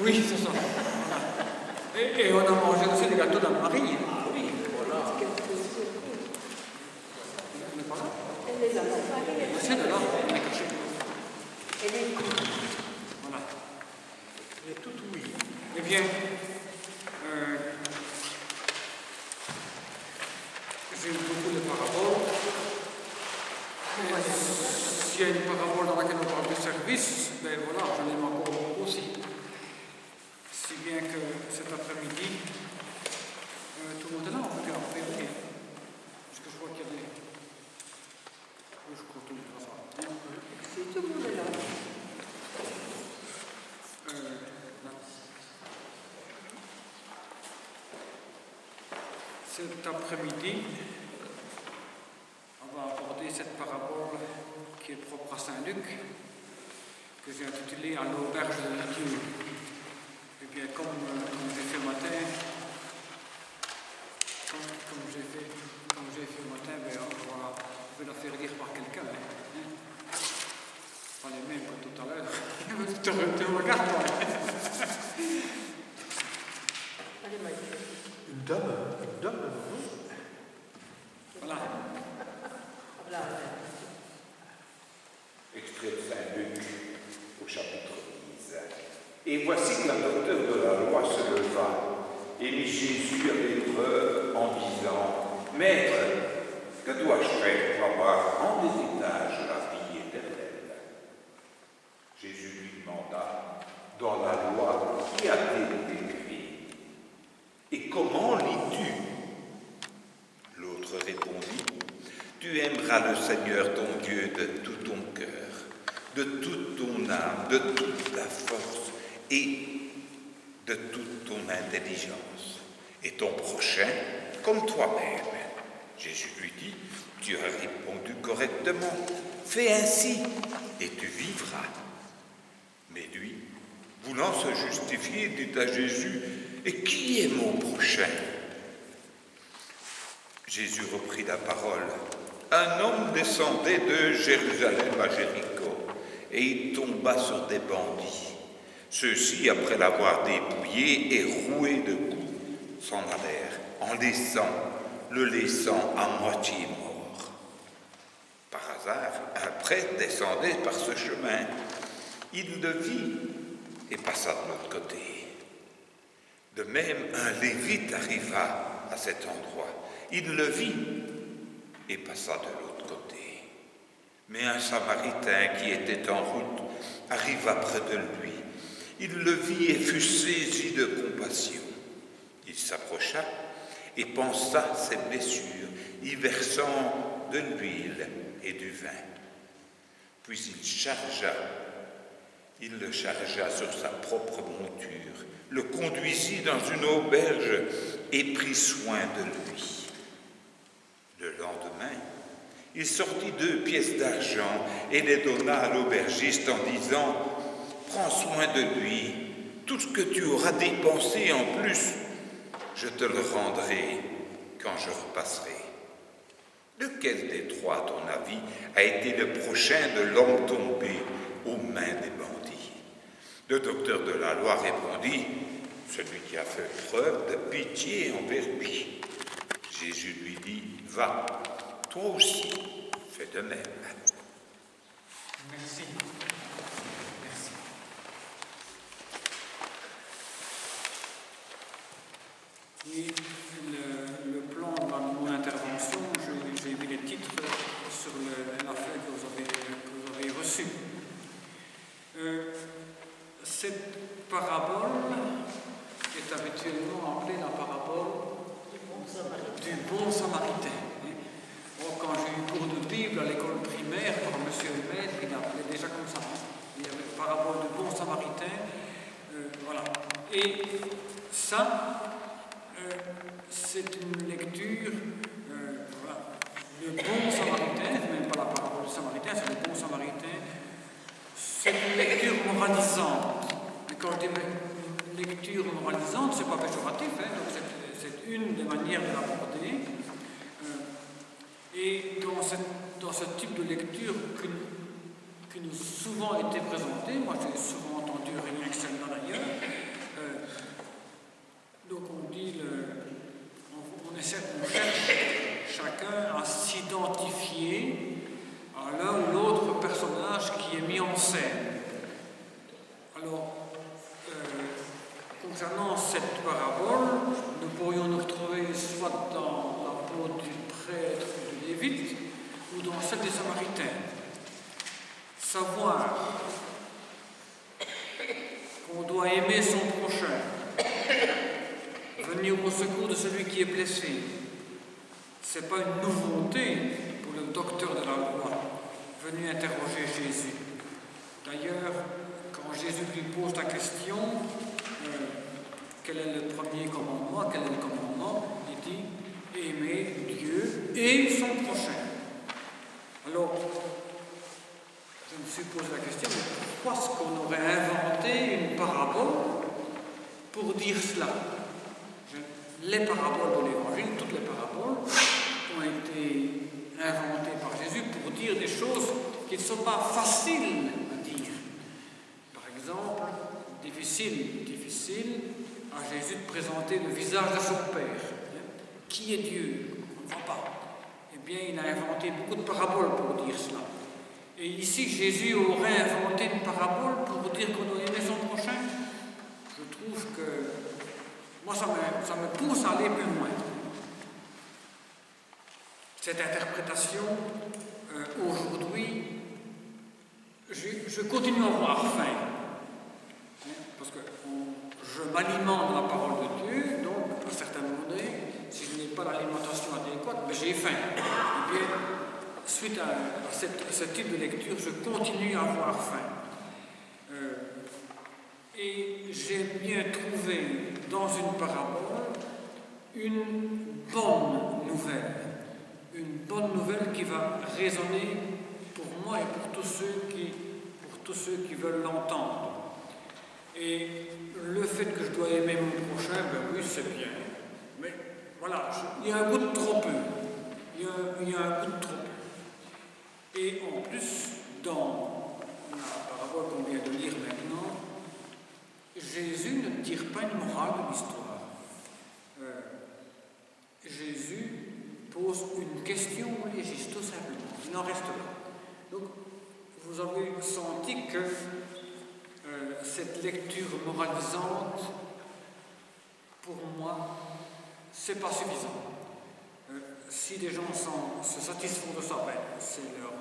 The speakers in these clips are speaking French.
Oui, c'est ça. Et on a mangé aussi des gâteaux d'Anne-Marie. Ah oui, voilà. Elle n'est pas là. Elle est là. C'est de là, elle est cachée. Elle est Voilà. Elle est toute oui. Eh bien, j'ai eu beaucoup de paraboles. S'il y a une parabole dans laquelle on parle de service, ben voilà, j'en aime encore beaucoup aussi. Si bien que cet après-midi, tout le monde est là, on peut dire en priorité. Parce que je vois qu'il y a des. Oui, je crois que tout le monde est là. Si tout le monde est là. Cet après-midi, on va aborder cette parabole qui est propre à Saint Luc, que j'ai intitulée « À l'auberge de Dieu ». Et bien, comme j'ai fait le matin, comme j'ai fait le matin, ben, je vais la faire lire par quelqu'un. Hein. Pas les mêmes que tout à l'heure. Tu regardes, toi. Allez, Mike. Une dame, non? Voilà. Voilà. Extrait de Saint-Luc au chapitre 10. Et voici qu'un docteur de la loi se leva et mit Jésus à l'épreuve en disant: Maître, que dois-je faire pour avoir en héritage la vie éternelle? Jésus lui demanda: Dans la loi, qui a-t-il écrit? Et comment lis-tu? L'autre répondit: Tu aimeras le Seigneur ton Dieu de tout ton cœur, de toute ton âme, de toute ta force et de toute ton intelligence, et ton prochain comme toi-même. Jésus lui dit: Tu as répondu correctement, fais ainsi et tu vivras. Mais lui, voulant se justifier, dit à Jésus: Et qui est mon prochain? Jésus reprit la parole: Un homme descendait de Jérusalem à Jéricho, et il tomba sur des bandits. Ceux-ci, après l'avoir dépouillé et roué de coups, s'en allèrent, le laissant à moitié mort. Par hasard, un prêtre descendait par ce chemin. Il le vit et passa de l'autre côté. De même, un lévite arriva à cet endroit. Il le vit et passa de l'autre côté. Mais un Samaritain qui était en route arriva près de lui. Il le vit et fut saisi de compassion. Il s'approcha et pansa ses blessures, y versant de l'huile et du vin. Puis il le chargea sur sa propre monture, le conduisit dans une auberge et prit soin de lui. Le lendemain, il sortit 2 pièces d'argent et les donna à l'aubergiste en disant: Prends soin de lui, tout ce que tu auras dépensé en plus, je te le rendrai quand je repasserai. Lequel des 3, à ton avis, a été le prochain de l'homme tombé aux mains des bandits? Le docteur de la loi répondit: Celui qui a fait preuve de pitié envers lui. Jésus lui dit: Va, toi aussi, fais de même. Merci. Merci. Et le plan de mon intervention, j'ai mis les titres sur la feuille que vous avez reçue. Cette parabole est habituellement appelée la parabole du bon samaritain. Quand j'ai eu cours de Bible à l'école primaire par monsieur le maître, il appelait déjà comme ça. Il y avait la parabole du bon samaritain. Voilà. Et ça, c'est une lecture. Voilà. Le bon samaritain, c'est même pas la parabole du samaritain, c'est le bon samaritain. C'est une lecture moralisante. Et quand je dis une lecture moralisante, c'est pas péjoratif, hein, donc c'est une des manières de l'aborder. Et dans ce type de lecture qui nous a souvent été présentée, moi j'ai souvent entendu rien que celle-là d'ailleurs, celle des Samaritains. Savoir qu'on doit aimer son prochain, venir au secours de celui qui est blessé, ce n'est pas une nouveauté pour le docteur de la loi venu interroger Jésus. D'ailleurs, quand Jésus lui pose la question, quel est le premier commandement, quel est le commandement, il dit aimer Dieu et son prochain. Alors, je me suis posé la question, mais pourquoi est-ce qu'on aurait inventé une parabole pour dire cela? Les paraboles de l'Évangile, toutes les paraboles, ont été inventées par Jésus pour dire des choses qui ne sont pas faciles à dire. Par exemple, difficile à Jésus de présenter le visage de son Père. Qui est Dieu? On ne voit pas. Eh bien, il a inventé beaucoup de paraboles pour dire cela. Et ici, Jésus aurait inventé une parabole pour dire qu'on doit aimer son prochain. Je trouve que moi, ça me pousse à aller plus loin. Cette interprétation, aujourd'hui, je continue à avoir faim. Parce que je m'alimente de la parole de Dieu, donc à un certain moment donné, si je n'ai pas l'alimentation adéquate, mais j'ai faim. Et bien, suite à ce type de lecture, je continue à avoir faim. Et j'ai bien trouvé dans une parabole une bonne nouvelle. Une bonne nouvelle qui va résonner pour moi et pour tous ceux qui veulent l'entendre. Et le fait que je dois aimer mon prochain, ben oui, c'est bien. Mais voilà, il y a un goût de trop peu. Il y a un goût de trop peu. Et en plus, dans la parabole qu'on vient de lire maintenant, Jésus ne tire pas une morale de l'histoire. Jésus pose une question légiste, tout simplement. Il en reste là. Donc, vous avez senti que cette lecture moralisante, pour moi, c'est pas suffisant. Si les gens se satisfont de ça, ben, c'est leur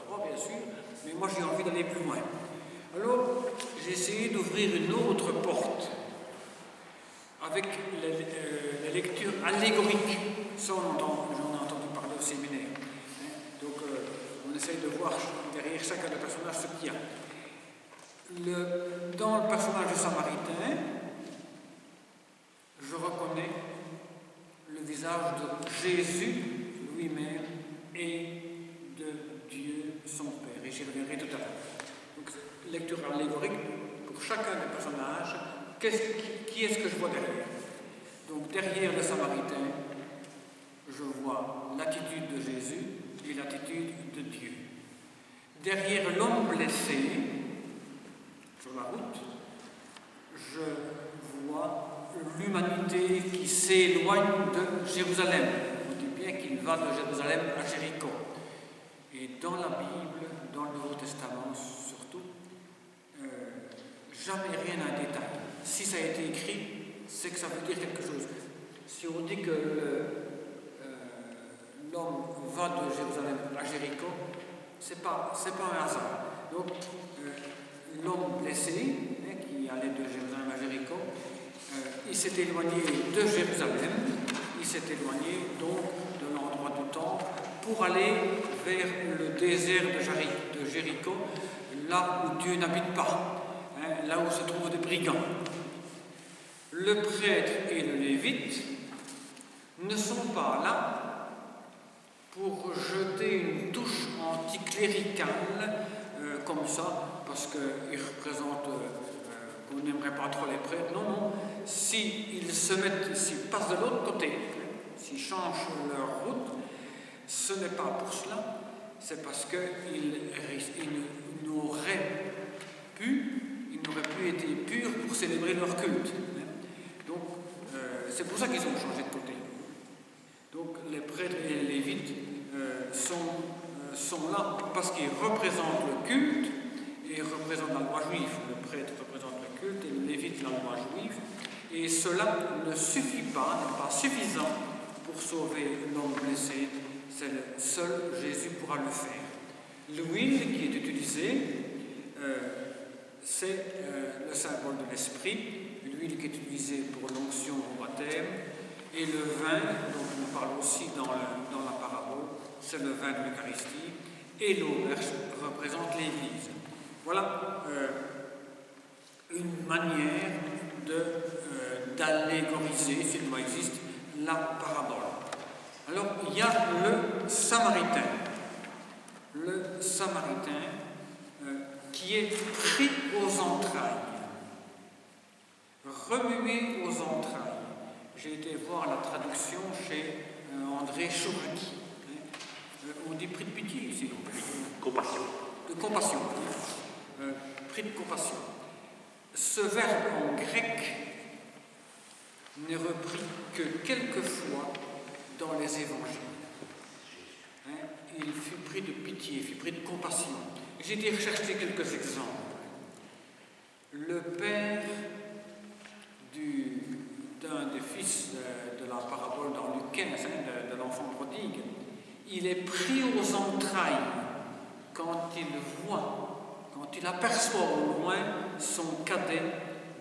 droit, bien sûr, mais moi j'ai envie d'aller plus loin. Alors, j'ai essayé d'ouvrir une autre porte avec les lectures allégoriques. Ça, j'en ai entendu parler au séminaire. Donc, on essaye de voir derrière chacun des personnages ce qu'il y a. Dans le personnage du Samaritain, je reconnais le visage de Jésus lui-même et de Dieu son Père. Et j'y reviendrai tout à l'heure. Donc, lecture allégorique pour chacun des personnages. Qui est-ce que je vois derrière? Donc, derrière le Samaritain, je vois l'attitude de Jésus et l'attitude de Dieu. Derrière l'homme blessé, sur la route, je vois l'humanité qui s'éloigne de Jérusalem. On dit bien qu'il va de Jérusalem à Jéricho. Et dans la Bible, dans le Nouveau Testament surtout, jamais rien n'a détail. Si ça a été écrit, c'est que ça veut dire quelque chose. Si on dit que l'homme va de Jérusalem à Jéricho, c'est pas un hasard. Donc, l'homme blessé, qui allait de Jérusalem à Jéricho, il s'est éloigné de Jérusalem, il s'est éloigné donc de l'endroit du temple pour aller vers le désert de Jéricho, là où Dieu n'habite pas, là où se trouvent des brigands. Le prêtre et le lévite ne sont pas là pour jeter une touche anticléricale comme ça, parce qu'ils représentent qu'on n'aimerait pas trop les prêtres. Non. S'ils passent de l'autre côté, s'ils changent leur route, ce n'est pas pour cela, c'est parce qu'ils n'auraient plus été purs pour célébrer leur culte. Donc, c'est pour ça qu'ils ont changé de côté. Donc, les prêtres et les lévites sont là parce qu'ils représentent le culte et représentent la loi juive. Le prêtre représente le culte et le lévite la loi juive. Et cela ne suffit pas, n'est pas suffisant pour sauver l'homme blessé c'est le seul Jésus pourra le faire. L'huile qui est utilisée, c'est le symbole de l'esprit, l'huile qui est utilisée pour l'onction au baptême, et le vin, dont on parle aussi dans la parabole, c'est le vin de l'Eucharistie, et l'auberge représente l'Église. Voilà une manière d'allégoriser, s'il doit exister, la parabole. Alors, il y a le Samaritain. Le Samaritain qui est pris aux entrailles, remué aux entrailles. J'ai été voir la traduction chez André Chouraki. On dit pris de pitié ici. Compassion. De compassion. Pris de compassion. Ce verbe en grec n'est repris que quelques fois dans les évangiles. Il fut pris de pitié, il fut pris de compassion. J'ai été rechercher quelques exemples. Le père d'un des fils de la parabole dans Luc 15, de l'enfant prodigue, il est pris aux entrailles quand il aperçoit au loin son cadet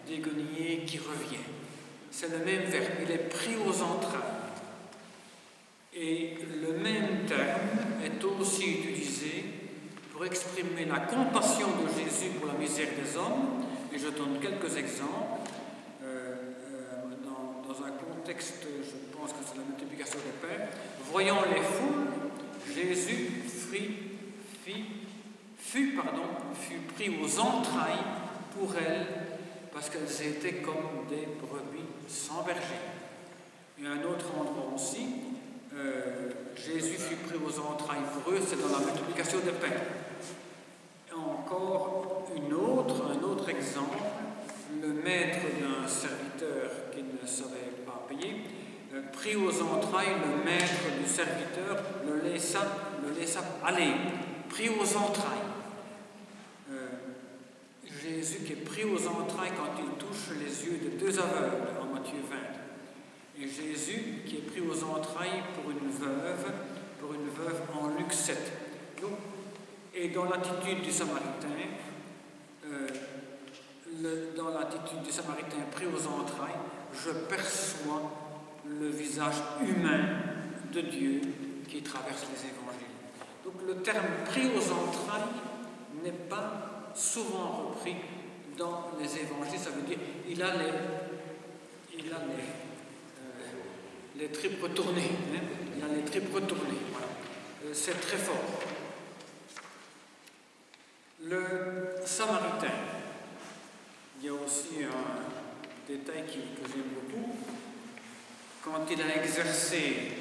déguenillé qui revient. C'est le même verbe, il est pris aux entrailles. Et le même terme est aussi utilisé pour exprimer la compassion de Jésus pour la misère des hommes. Et je donne quelques exemples. Dans un contexte, je pense que c'est la multiplication des pains. Voyant les foules, Jésus fut pris aux entrailles pour elles, parce qu'elles étaient comme des brebis sans berger. Et à un autre endroit aussi, Jésus fut pris aux entrailles pour eux, c'est dans la multiplication des pains. Et encore un autre exemple, le maître d'un serviteur qui ne savait pas payer, pris aux entrailles, le maître du serviteur le laissa aller, pris aux entrailles. Jésus qui est pris aux entrailles quand il touche les yeux de deux aveugles en Matthieu 20. Et Jésus qui est pris aux entrailles pour une veuve en Luc 7. Donc, et dans l'attitude du Samaritain, pris aux entrailles, je perçois le visage humain de Dieu qui traverse les évangiles. Donc le terme pris aux entrailles n'est pas souvent repris dans les évangiles. Ça veut dire il a les tripes retournées. Il a les tripes retournées. Voilà. C'est très fort. Le Samaritain. Il y a aussi un détail que j'aime beaucoup. Quand il a exercé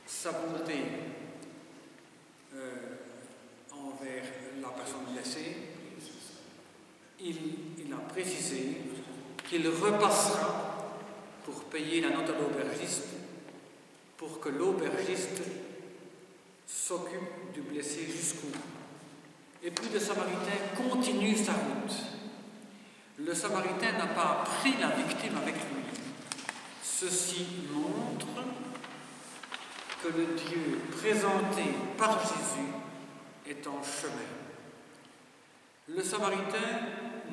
sa bonté envers la personne blessée, il a précisé qu'il repassera pour payer la note à l'aubergiste, pour que l'aubergiste s'occupe du blessé jusqu'au bout. Et puis le Samaritain continue sa route. Le Samaritain n'a pas pris la victime avec lui. Ceci montre que le Dieu présenté par Jésus est en chemin. Le Samaritain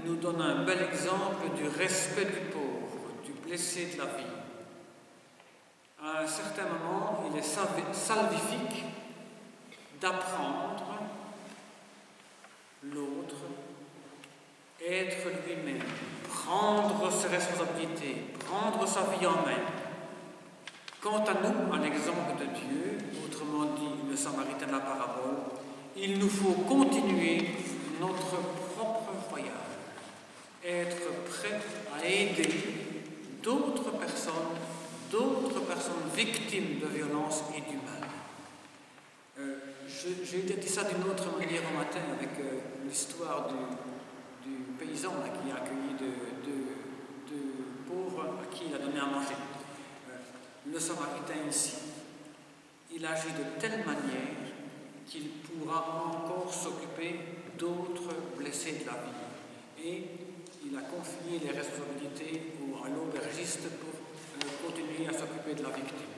nous donne un bel exemple du respect du pauvre, du blessé de la vie. À un certain moment, il est salvifique d'apprendre l'autre, être lui-même, prendre ses responsabilités, prendre sa vie en main. Quant à nous, à l'exemple de Dieu, autrement dit le Samaritain de la parabole, il nous faut continuer notre propre voyage, être prêt à aider d'autres personnes victimes de violence et du mal. J'ai dit ça d'une autre manière au matin avec l'histoire du paysan là, qui a accueilli de pauvres à qui il a donné à manger. Le Samaritain ici, il agit de telle manière qu'il pourra encore s'occuper d'autres blessés de la vie. Et il a confié les responsabilités à l'aubergiste pour continuer à s'occuper de la victime.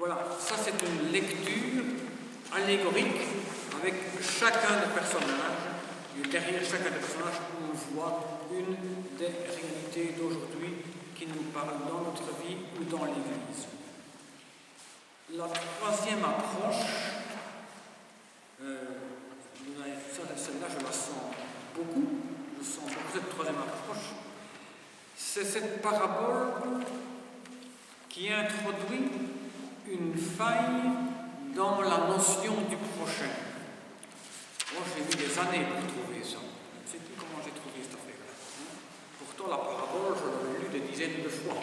Voilà, ça c'est une lecture allégorique avec chacun des personnages. Et derrière chacun des personnages, on voit une des réalités d'aujourd'hui qui nous parle dans notre vie ou dans l'Église. La troisième approche, celle-là je la sens beaucoup, je sens beaucoup cette troisième approche, c'est cette parabole qui introduit une faille dans la notion du prochain. Moi, j'ai mis des années pour trouver ça. Je ne sais plus comment j'ai trouvé cette affaire-là. Pourtant, la parabole, je l'avais lue des dizaines de fois.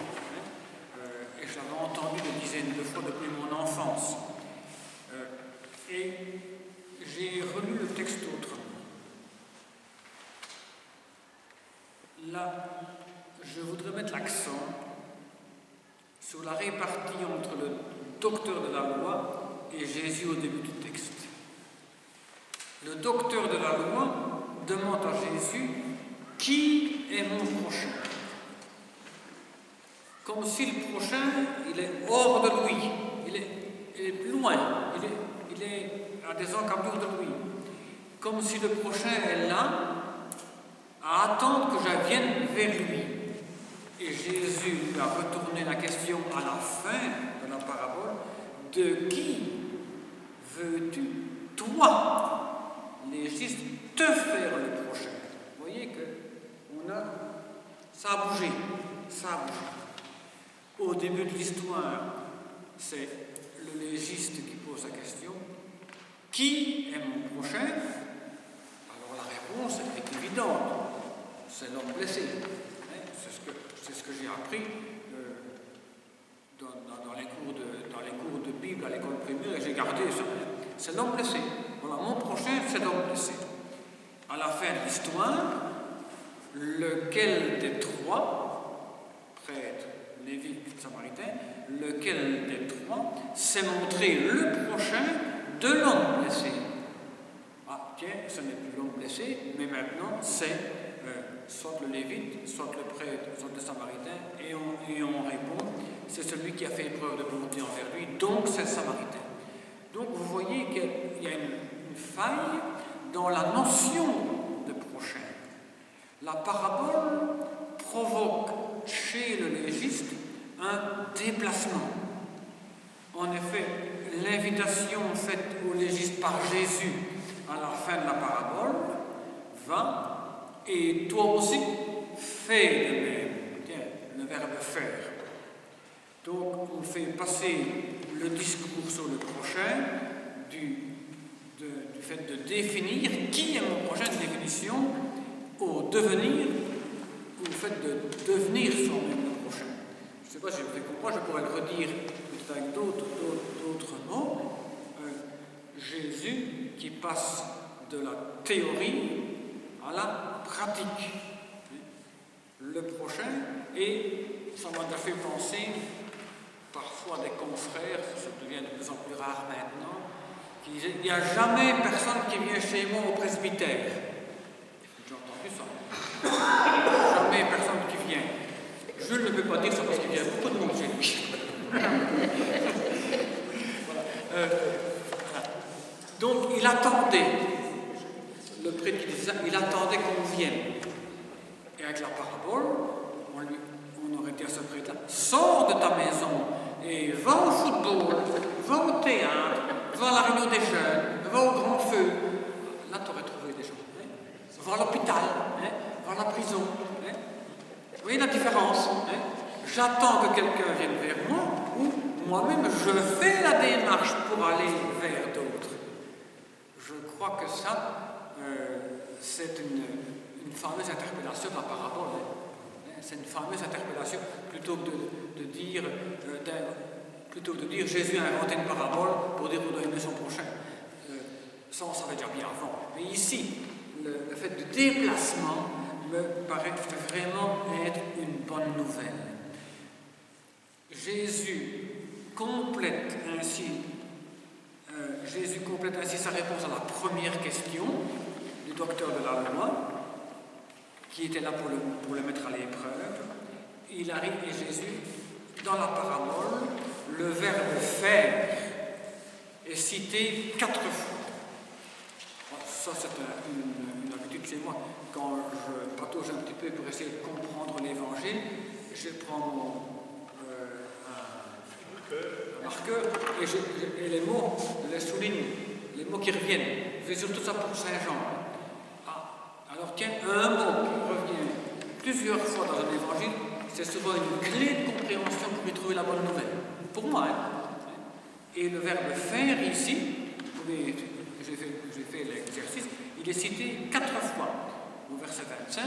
Et je l'avais entendue des dizaines de fois depuis mon enfance. Et j'ai relu le texte autrement. Là, je voudrais mettre l'accent sur la répartie entre le docteur de la loi et Jésus au début du texte. Le docteur de la loi demande à Jésus « Qui est mon prochain ?» Comme si le prochain, il est hors de lui, il est plus loin, il est à des encablures de lui. Comme si le prochain est là, à attendre que je vienne vers lui. Et Jésus lui a retourné la question à la fin de la parabole « De qui veux-tu, toi, légiste, te faire le prochain ?» Vous voyez que ça a bougé, ça a bougé. Au début de l'histoire, c'est le légiste qui pose la question « Qui est mon prochain ?» Alors la réponse est évidente, c'est l'homme blessé. C'est ce que j'ai appris dans les cours de Bible à l'école primaire et j'ai gardé ça. C'est l'homme blessé. Voilà, mon prochain, c'est l'homme blessé. À la fin de l'histoire, lequel des trois, prêtres, lévites, samaritains, lequel des trois s'est montré le prochain de l'homme blessé? Ah, tiens, ce n'est plus l'homme blessé, mais maintenant c'est soit le lévite, soit le prêtre, soit le samaritain, et on répond, c'est celui qui a fait preuve de bonté envers lui, donc c'est le samaritain. Donc vous voyez qu'il y a une faille dans la notion de prochain. La parabole provoque chez le légiste un déplacement. En effet, l'invitation faite au légiste par Jésus à la fin de la parabole va et toi aussi fais de même. Tiens, le verbe faire. Donc on fait passer le discours sur le prochain du fait de définir qui est mon prochain, de définition, au devenir, au fait de devenir soi-même le prochain. Je ne sais pas si je fais comprendre, je pourrais le redire peut-être avec d'autres mots. Jésus qui passe de la théorie à la pratique. Le prochain, et ça m'a fait penser parfois des confrères, ça devient de plus en plus rare maintenant, qui disaient il n'y a jamais personne qui vient chez moi au presbytère. J'ai entendu ça. Jamais personne qui vient. Jules ne peut pas dire ça parce qu'il y a beaucoup de monde chez lui. Voilà. Donc il attendait, le prêtre qui disait ça, il attendait qu'on vienne. Et avec la parabole, on aurait dit à ce prêtre-là, sors de ta maison et va au football, va au théâtre, va à la réunion des jeunes, va au grand feu. Là, tu aurais trouvé des gens. Va à l'hôpital, va à la prison. Vous voyez la différence? J'attends que quelqu'un vienne vers moi ou moi-même je fais la démarche pour aller vers d'autres. Je crois que ça, c'est une fameuse interpellation de la parabole. C'est une fameuse interpellation plutôt que de dire Jésus a inventé une parabole pour dire qu'on doit aimer son prochain. Ça, on savait déjà bien avant. Mais ici, le fait de déplacement me paraît vraiment être une bonne nouvelle. Jésus complète ainsi sa réponse à la première question du docteur de la loi, qui était là pour le mettre à l'épreuve. Il arrive et Jésus dans la parabole, le verbe faire est cité 4 fois. Ça, c'est une habitude chez moi. Quand je patauge un petit peu pour essayer de comprendre l'évangile, je prends un marqueur et les mots, je les souligne, les mots qui reviennent. Je fais surtout ça pour Saint-Jean. Alors tiens, un mot qui revient plusieurs fois dans un évangile, c'est souvent une clé de compréhension pour y trouver la bonne nouvelle. Pour moi, Et le verbe faire ici, j'ai fait l'exercice, il est cité 4 fois. Au verset 25,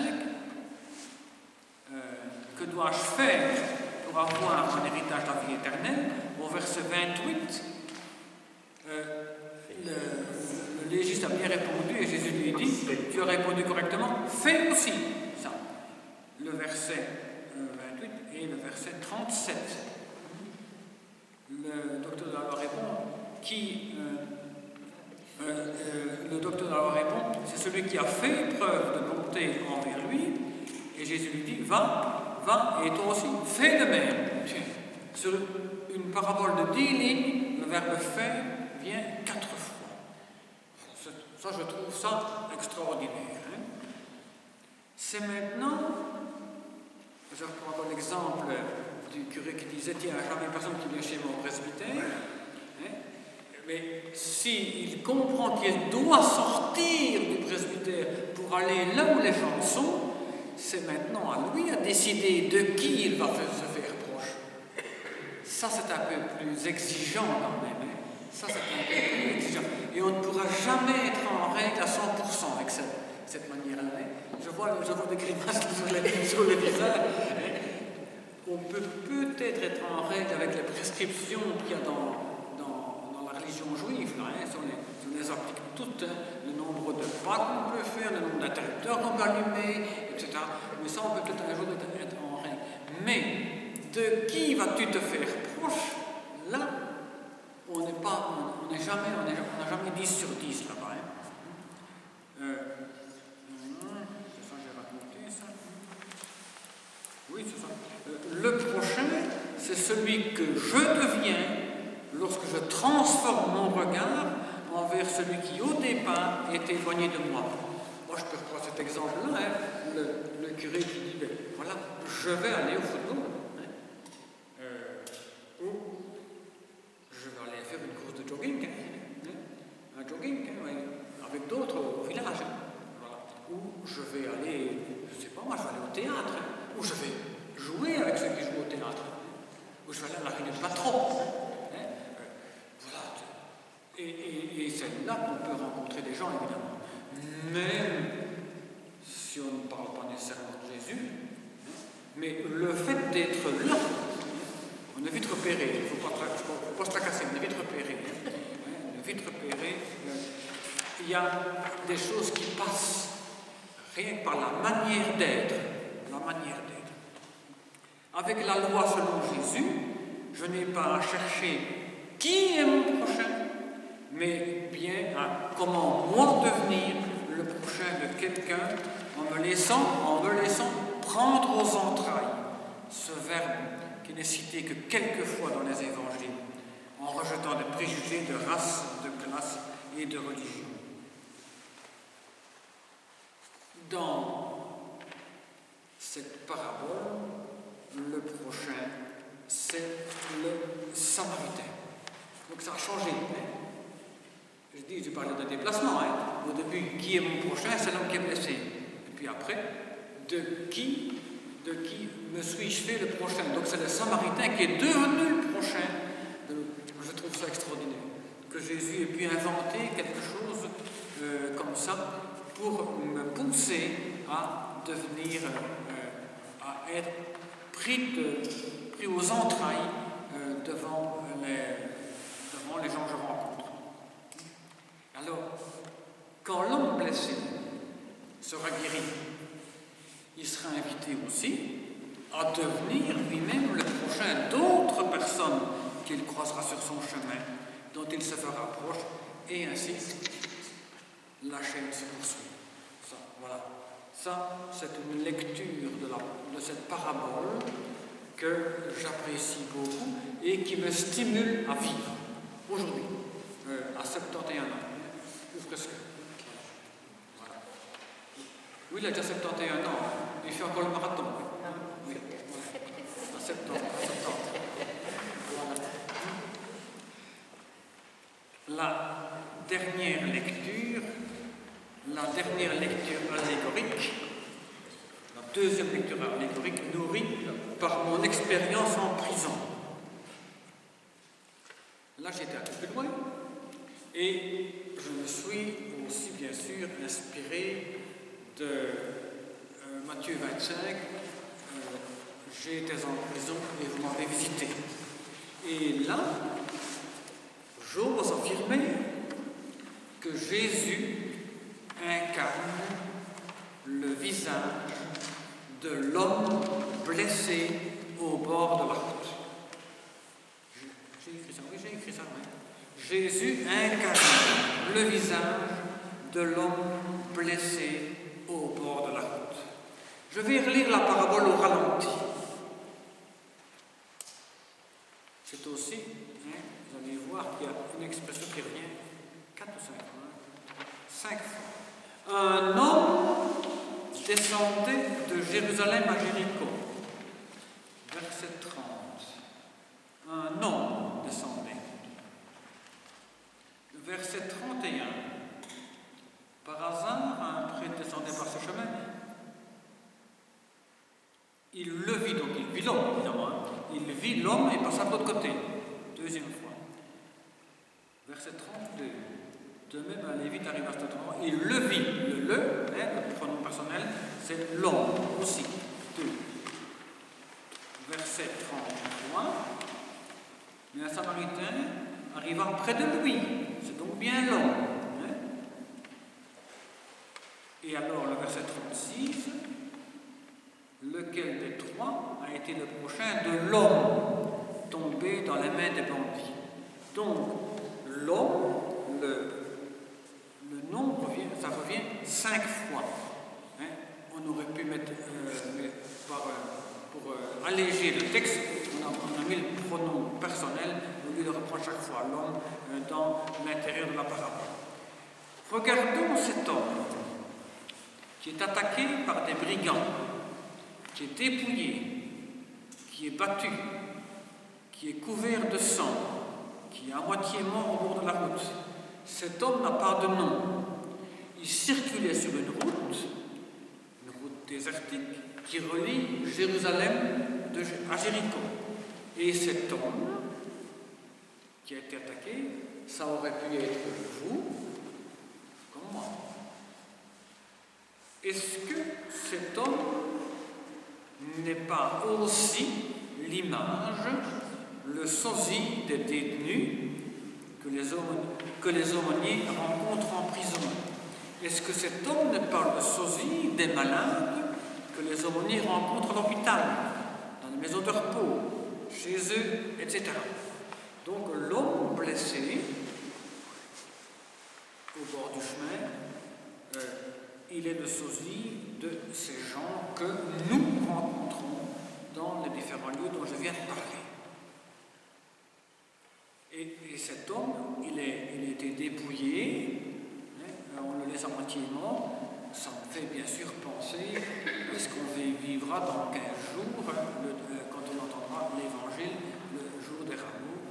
que dois-je faire pour avoir un héritage de la vie éternelle? Au verset 28, le légiste a bien répondu et Jésus lui dit, tu as répondu correctement, fais aussi ça. Le verset 28 et le verset 37. Le docteur de la loi répond, le docteur de la loi répond, c'est celui qui a fait preuve de bonté envers lui, et Jésus lui dit, va, et toi aussi, fais de même. Sur une parabole de 10 lignes, le verbe faire vient 4 fois. Ça, je trouve ça extraordinaire. C'est maintenant, je reprends encore l'exemple du curé qui disait, tiens, jamais personne qui vient chez moi au presbytère. Mais s'il comprend qu'il doit sortir du presbytère pour aller là où les gens sont, c'est maintenant à lui à décider de qui il va se faire proche. Ça, c'est un peu plus exigeant quand même. Ça, c'est un peu plus exigeant. Et on ne pourra jamais être en règle à 100% avec cette manière-là. Je vois des grimaces sur les visages. On peut peut-être être en règle avec les prescriptions qu'il y a dans la religion juive, là, on les applique toutes, le nombre de pas qu'on peut faire, le nombre d'interrupteurs qu'on peut allumer, etc. Mais ça, on peut peut-être un jour être en règle. Mais de qui vas-tu te faire proche? Là, on n'a jamais 10 sur 10 là-bas. C'est ça, j'ai raconté ça. Oui, c'est ça. Le prochain, c'est celui que je deviens lorsque je transforme mon regard envers celui qui, au départ, est éloigné de moi. Moi, je peux reprendre cet exemple-là. Le curé qui dit, ben, voilà, je vais aller au football. Ou je vais aller faire une course de jogging. Un jogging, avec d'autres au village. Voilà. Ou je vais aller, je ne sais pas moi, je vais aller au théâtre. Ou je vais jouer avec ceux qui jouent au théâtre. Ou je vais aller à la réunion de patron. Voilà. Et c'est là qu'on peut rencontrer des gens, évidemment. Même si on ne parle pas nécessairement de Jésus, mais le fait d'être là, on est vite repéré. Il ne faut pas se tracasser, on est vite repéré. On est vite repéré. Il y a des choses qui passent rien que par la manière d'être. La manière d'être. Avec la loi selon Jésus, je n'ai pas à chercher qui est mon prochain, mais bien comment moi devenir le prochain de quelqu'un en me laissant prendre aux entrailles ce verbe qui n'est cité que quelques fois dans les évangiles, en rejetant des préjugés de race, de classe et de religion. Dans cette parabole, le prochain, c'est le Samaritain. Donc ça a changé. J'ai parlé de déplacement. Au début, qui est mon prochain? C'est l'homme qui est blessé. Et puis après, de qui me suis-je fait le prochain? Donc c'est le Samaritain qui est devenu le prochain. Je trouve ça extraordinaire. Que Jésus ait pu inventer quelque chose comme ça pour me pousser à devenir, à être pris aux entrailles devant les gens que je rencontre. Alors, quand l'homme blessé sera guéri, il sera invité aussi à devenir lui-même le prochain d'autres personnes qu'il croisera sur son chemin, dont il se fera proche, et ainsi la chaîne se poursuit. Ça, voilà. Ça, c'est une lecture de cette parabole que j'apprécie beaucoup et qui me stimule à vivre aujourd'hui, à 71 ans, ou presque. Voilà. Oui, il a déjà 71 ans, il fait encore le marathon. Oui, voilà. À 70. Voilà. La dernière lecture allégorique, la deuxième lecture allégorique nourrie par mon expérience en prison. Là, j'étais un peu plus loin et je me suis aussi, bien sûr, inspiré de Matthieu 25. J'étais en prison et vous m'avez visité. Et là, j'ose affirmer que Jésus incarne le visage de l'homme blessé au bord de la route. J'ai écrit ça, oui, j'ai écrit ça, oui. Jésus incarne le visage de l'homme blessé au bord de la route. Je vais relire la parabole au ralenti. C'est aussi, vous allez voir qu'il y a une expression qui revient 4 ou 5 fois. Un homme descendait de Jérusalem à Jéricho. Verset 30. Un homme descendait. Verset 31. Par hasard, un prêtre descendait par ce chemin. Il le vit, donc il vit l'homme, évidemment. Il vit l'homme et passa de l'autre côté. Deuxième fois. Verset 32. De même, un Lévite arrive à cet endroit. Il le vit. Le pronom personnel, c'est l'homme aussi. 2. Verset 33. Mais un Samaritain arriva près de lui. C'est donc bien l'homme. Et alors, le verset 36. Lequel des trois a été le prochain de l'homme tombé dans les mains des bandits. Donc, l'homme, le nombre revient, ça revient 5 fois. On aurait pu mettre, pour alléger le texte, on a mis le pronom personnel au lieu de reprendre chaque fois l'homme dans l'intérieur de la parabole. Regardons cet homme qui est attaqué par des brigands, qui est dépouillé, qui est battu, qui est couvert de sang, qui est à moitié mort au bord de la route. Cet homme n'a pas de nom. Il circulait sur une route désertique, qui relie Jérusalem à Jéricho. Et cet homme qui a été attaqué, ça aurait pu être vous, comme moi. Est-ce que cet homme n'est pas aussi l'image, le sosie des détenus que les aumôniers rencontrent en prison? Est-ce que cet homme n'est pas le sosie des malades que les aumôniers rencontrent à l'hôpital, dans les maisons de repos, chez eux, etc. Donc l'homme blessé au bord du chemin, il est le sosie de ces gens que nous rencontrons dans les différents lieux dont je viens de parler. Et cet homme, il a été dépouillé, on le laisse à moitié mort. Ça me fait bien sûr penser à ce qu'on vivra dans 15 jours, quand on entendra l'évangile, le jour des rameaux,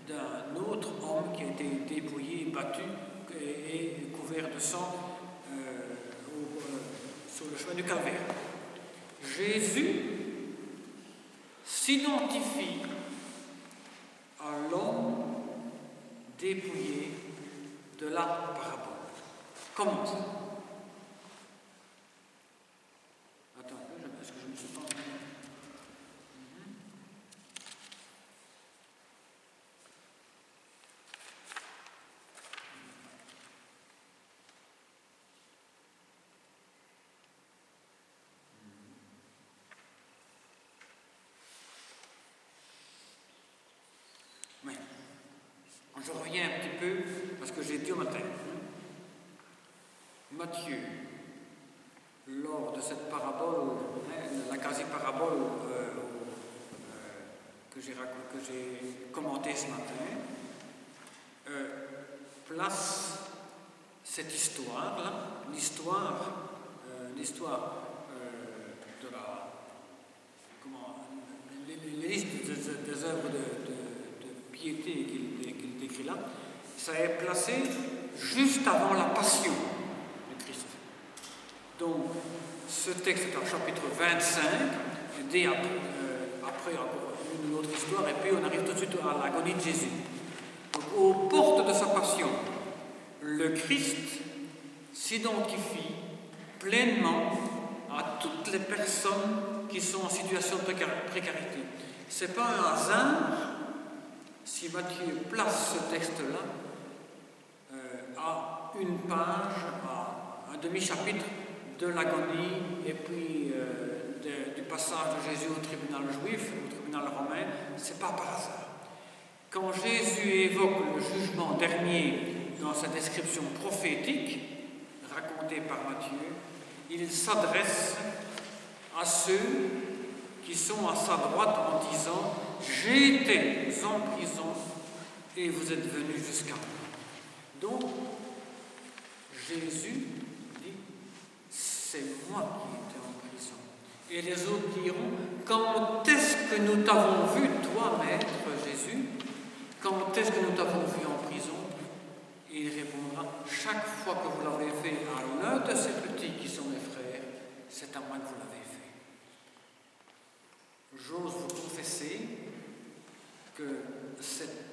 d'un autre homme qui a été dépouillé, battu et couvert de sang sur le chemin du Calvaire. Jésus s'identifie à l'homme dépouillé de la parabole. Comment ça? Attends, est-ce que je me suis pas... Oui. Je reviens un petit peu parce que j'ai dit au matin. Matthieu, lors de cette parabole, la quasi-parabole que j'ai commenté ce matin, place cette histoire-là, l'histoire de la... les listes des œuvres de piété qu'il décrit là, ça est placé juste avant la passion de Christ. Donc, ce texte est en chapitre 25, dès après encore une autre histoire, et puis on arrive tout de suite à l'agonie de Jésus. Donc, aux portes de sa passion, le Christ s'identifie pleinement à toutes les personnes qui sont en situation de précarité. Ce n'est pas un hasard si Matthieu place ce texte-là à une page, à un demi-chapitre de l'agonie et puis du passage de Jésus au tribunal juif, au tribunal romain. Ce n'est pas par hasard. Quand Jésus évoque le jugement dernier dans sa description prophétique racontée par Matthieu, il s'adresse à ceux qui sont à sa droite en disant « J'étais en prison et vous êtes venus jusqu'à moi ». Donc, Jésus dit « C'est moi qui étais en prison ». Et les autres diront « Quand est-ce que nous t'avons vu, toi, Maître Jésus? Quand est-ce que nous t'avons vu en prison ?» Et il répondra « Chaque fois que vous l'avez fait à l'un de ces petits qui sont mes frères, c'est à moi que vous l'avez fait. » J'ose vous confesser que cette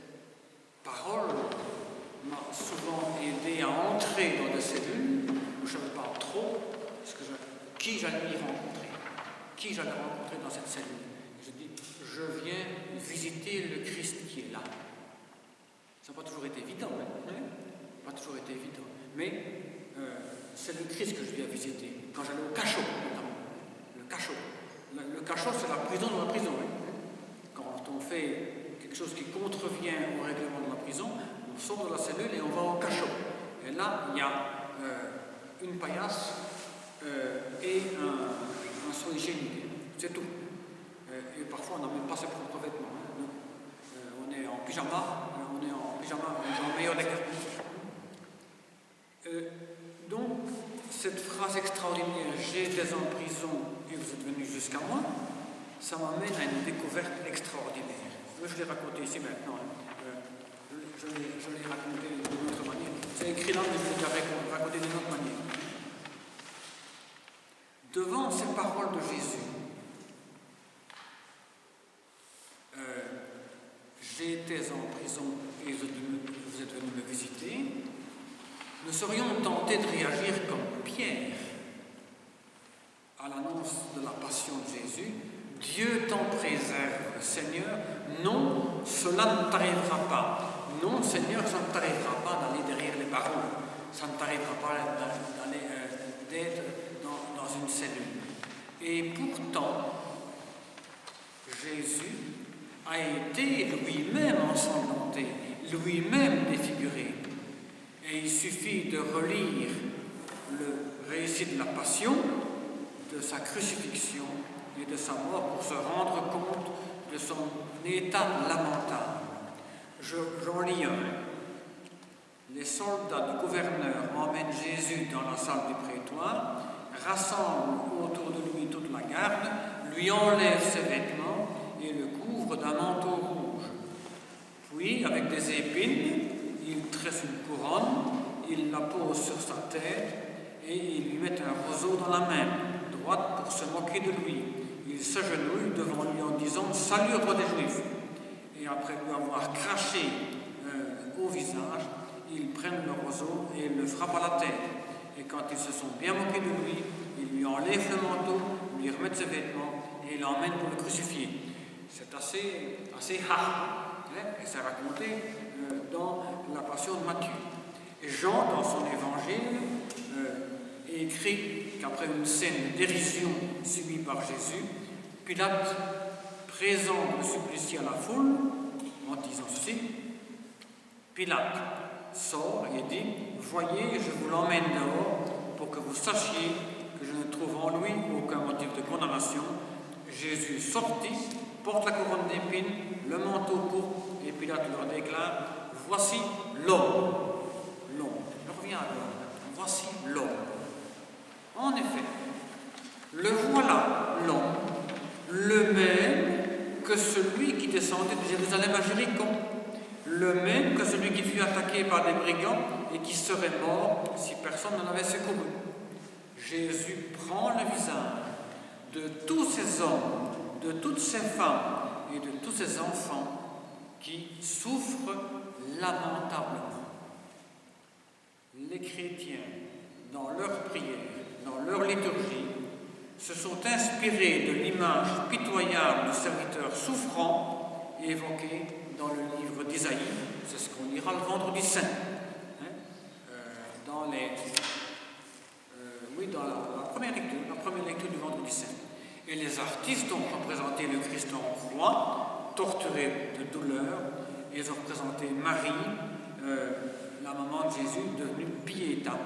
parole m'a souvent aidé à entrer dans des cellules où je ne savais pas trop qui j'allais y rencontrer, qui j'allais rencontrer dans cette cellule. Et je dis, je viens visiter le Christ qui est là. Ça n'a pas toujours été évident, hein? Pas toujours été évident. Mais c'est le Christ que je viens visiter. Quand j'allais au cachot, notamment. Le cachot. Le cachot, c'est la prison dans la prison. Hein? Quand on fait quelque chose qui contrevient au règlement de la prison, on sort de la cellule et on va au cachot. Et là, il y a une paillasse et un seau hygiénique. C'est tout. Et parfois, on n'a même pas ses propres vêtements. Hein? Donc, on est en pyjama, en meilleur des cas. Donc, cette phrase extraordinaire, j'étais en prison et vous êtes venus jusqu'à moi, ça m'amène à une découverte extraordinaire. Je l'ai raconté ici maintenant. Je l'ai raconté d'une autre manière. C'est écrit là, mais je l'ai raconté d'une autre manière. Devant ces paroles de Jésus, j'étais en prison et vous êtes venus me visiter, nous serions tentés de réagir comme Pierre à l'annonce de la passion de Jésus. Dieu t'en préserve, Seigneur. Non, cela ne t'arrivera pas. Non, Seigneur, ça ne t'arrivera pas d'aller derrière les barreaux. Ça ne t'arrivera pas d'être dans une cellule. Et pourtant, Jésus a été lui-même ensanglanté, lui-même défiguré. Et il suffit de relire le récit de la passion, de sa crucifixion et de sa mort pour se rendre compte de son état lamentable. J'en lis un. Les soldats du gouverneur emmènent Jésus dans la salle du prétoire, rassemblent autour de lui toute la garde, lui enlèvent ses vêtements et le couvrent d'un manteau rouge. Puis, avec des épines, ils tressent une couronne, ils la posent sur sa tête et ils lui mettent un roseau dans la main droite pour se moquer de lui. Ils s'agenouillent devant lui en disant « Salut, roi des Juifs !» Et après lui avoir craché au visage, ils prennent le roseau et le frappent à la tête. Et quand ils se sont bien moqués de lui, ils lui enlèvent le manteau, lui remettent ses vêtements et l'emmènent pour le crucifier. C'est assez hard, hein, et c'est raconté dans la passion de Matthieu. Et Jean, dans son évangile, écrit qu'après une scène de dérision subie par Jésus, Pilate présente le supplicié à la foule en disant ceci. Pilate sort et dit « Voyez, je vous l'emmène dehors pour que vous sachiez que je ne trouve en lui aucun motif de condamnation. » Jésus sortit porte la couronne d'épines, le manteau pourpre, et Pilate leur déclare, voici l'homme. L'homme. Je reviens à l'homme. Voici l'homme. En effet, le voilà, l'homme, le même que celui qui descendait de Jérusalem à Jéricho, le même que celui qui fut attaqué par des brigands et qui serait mort si personne n'en avait secouru. Jésus prend le visage de tous ces hommes, de toutes ces femmes et de tous ces enfants qui souffrent lamentablement. Les chrétiens, dans leur prière, dans leur liturgie, se sont inspirés de l'image pitoyable du serviteur souffrant évoquée dans le livre d'Isaïe. C'est ce qu'on lira le vendredi saint. Dans la première lecture du vendredi saint. Et les artistes ont représenté le Christ en croix, torturé de douleur, et ils ont représenté Marie, la maman de Jésus, devenue piéta.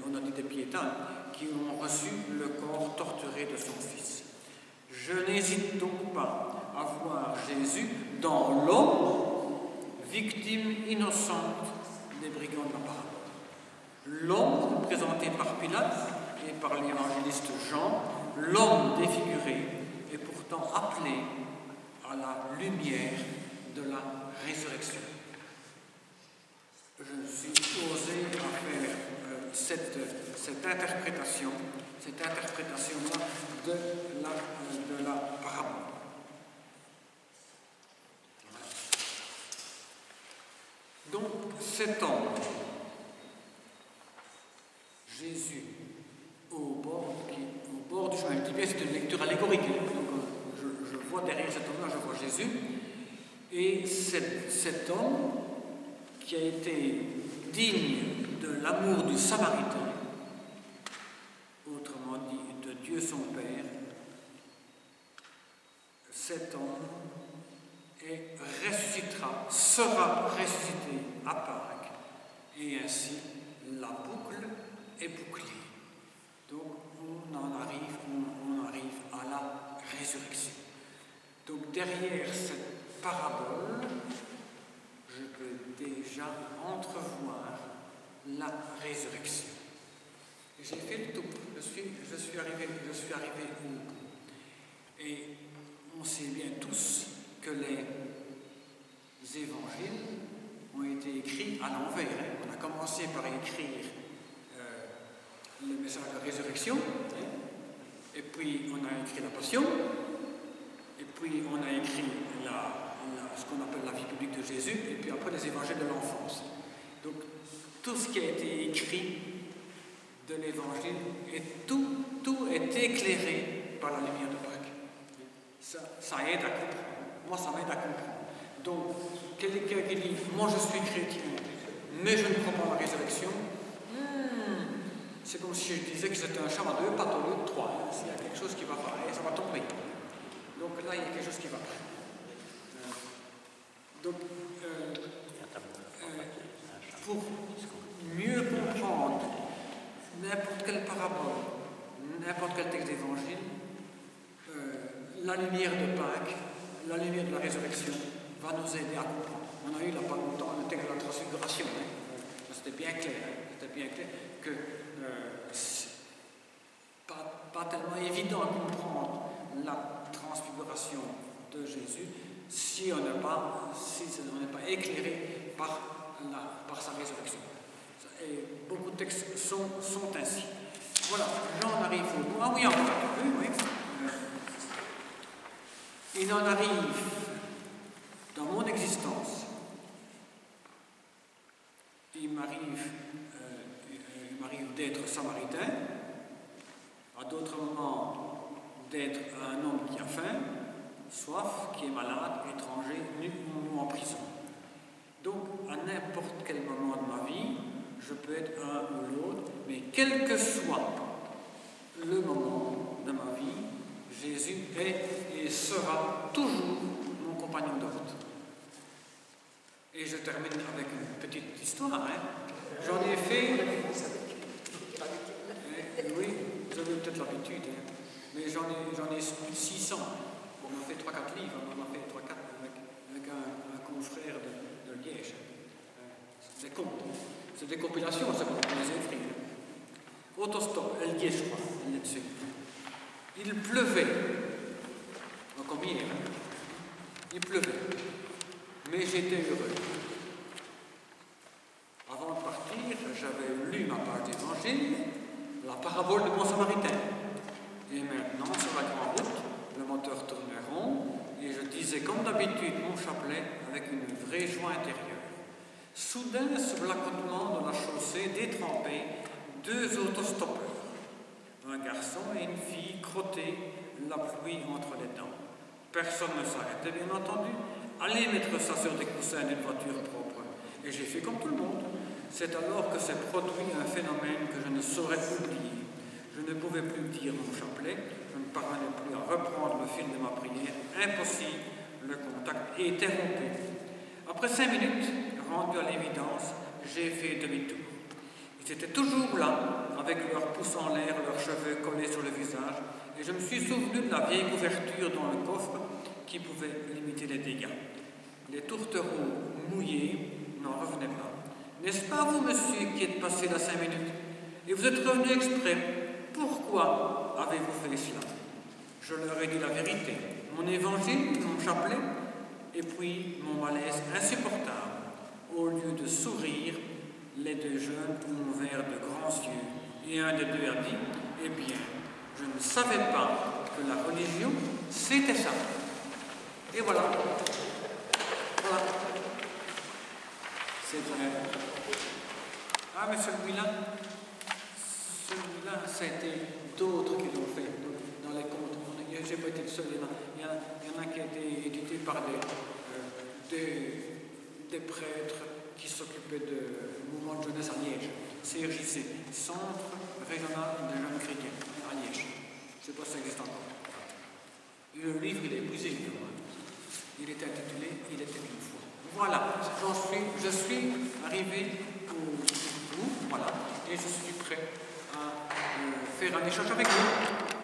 On a dit des piétans qui ont reçu le corps torturé de son fils. Je n'hésite donc pas à voir Jésus dans l'homme, victime innocente des brigands de la parabole. L'homme présenté par Pilate et par l'évangéliste Jean, l'homme défiguré est pourtant appelé à la lumière de la résurrection. Je suis osé à faire cette interprétation-là de la parabole. Donc, cet homme, Jésus, au bord du chemin, je dis bien c'est une lecture allégorique, donc je vois derrière cet homme-là, je vois Jésus, et cet homme qui a été digne de l'amour du Samaritain, autrement dit de Dieu son Père, cet homme sera ressuscité à Pâques, et ainsi la boucle est bouclée. Donc on arrive à la résurrection. Donc derrière cette parabole, je peux déjà entrevoir la résurrection. J'ai fait le tour, je suis arrivé au bout. Et on sait bien tous que les évangiles ont été écrits à l'envers. On a commencé par écrire le message de la résurrection, et puis on a écrit la passion, et puis on a écrit ce qu'on appelle la vie publique de Jésus, et puis après les évangiles de l'enfance. Donc tout ce qui a été écrit de l'évangile, et tout est éclairé par la lumière de Pâques. Ça aide à comprendre. Moi, ça m'aide à comprendre. Donc, quelqu'un qui dit « Moi, je suis chrétien, mais je ne crois pas à la résurrection », c'est comme si je disais que c'était un char à 2 pattes au lieu de 3. S'il y a quelque chose qui ne va pas, ça va tomber. Donc là, il y a quelque chose qui va pas. Donc, pour mieux comprendre n'importe quelle parabole, n'importe quel texte d'évangile, la lumière de Pâques, la lumière de la résurrection va nous aider à comprendre. On a eu là pas longtemps le texte de la transfiguration. C'était bien clair que c'est pas tellement évident à comprendre la transfiguration de Jésus si on n'est pas éclairé par sa résurrection. Et beaucoup de textes sont ainsi. Voilà, j'en arrive au bout. Ah oui, encore un peu, oui. Il en arrive dans mon existence. Il m'arrive d'être samaritain, à d'autres moments d'être un homme qui a faim, soif, qui est malade, étranger, nu ou en prison. Donc, à n'importe quel moment de ma vie, je peux être un ou l'autre, mais quel que soit le moment de ma vie, Jésus est et sera toujours mon compagnon de route. Et je termine avec une petite histoire. J'en ai fait... Oui, vous avez peut-être l'habitude, mais j'en ai plus de 600. On a fait 3-4 livres, on en a fait 3-4 avec un confrère de Liège. Des contes. C'est des compilations, c'est pour les écrire. Autostop, elle y est, je crois, elle est dessus. Il pleuvait, comme hier, il pleuvait, mais j'étais heureux. Avant de partir, j'avais lu ma page d'évangile, la parabole du bon samaritain. Et maintenant, sur la grande route, le moteur tournait rond, et je disais comme d'habitude mon chapelet avec une vraie joie intérieure. Soudain, sur l'accotement de la chaussée détrempée, 2 autostoppeurs. Un garçon et une fille crottés, la pluie entre les dents. Personne ne s'arrêtait, bien entendu. Allez mettre ça sur des coussins d'une voiture propre. Et j'ai fait comme tout le monde. C'est alors que s'est produit un phénomène que je ne saurais oublier. Je ne pouvais plus dire mon chapelet, je ne parvenais plus à reprendre le fil de ma prière. Impossible, le contact était rompu. Après 5 minutes, rendu à l'évidence, j'ai fait demi-tour. Ils étaient toujours là, avec leurs pouces en l'air, leurs cheveux collés sur le visage, et je me suis souvenu de la vieille couverture dans le coffre qui pouvait limiter les dégâts. Les tourtereaux mouillés n'en revenaient pas. N'est-ce pas vous, monsieur, qui êtes passé là 5 minutes? Et vous êtes revenu exprès. Pourquoi avez-vous fait cela? Je leur ai dit la vérité. Mon évangile, mon chapelet, et puis mon malaise insupportable. Au lieu de sourire, les 2 jeunes ont ouvert de grands yeux. Et un des 2 a dit, eh bien, je ne savais pas que la religion, c'était ça. Et voilà. Voilà. C'est vrai. Ah, mais celui-là, ça a été d'autres qui l'ont fait dans les contes. Je n'ai pas été le seul. Il y en a qui a été édité par des prêtres qui s'occupaient du mouvement de jeunesse à Liège. CRJC, Centre Régional des Jeunes Chrétiens, à Liège. Je ne sais pas si ça existe encore. Le livre, il est épuisé, évidemment. Il était intitulé « Il était une fois ». Voilà, je suis arrivé au bout, voilà, et je suis prêt à faire un échange avec vous.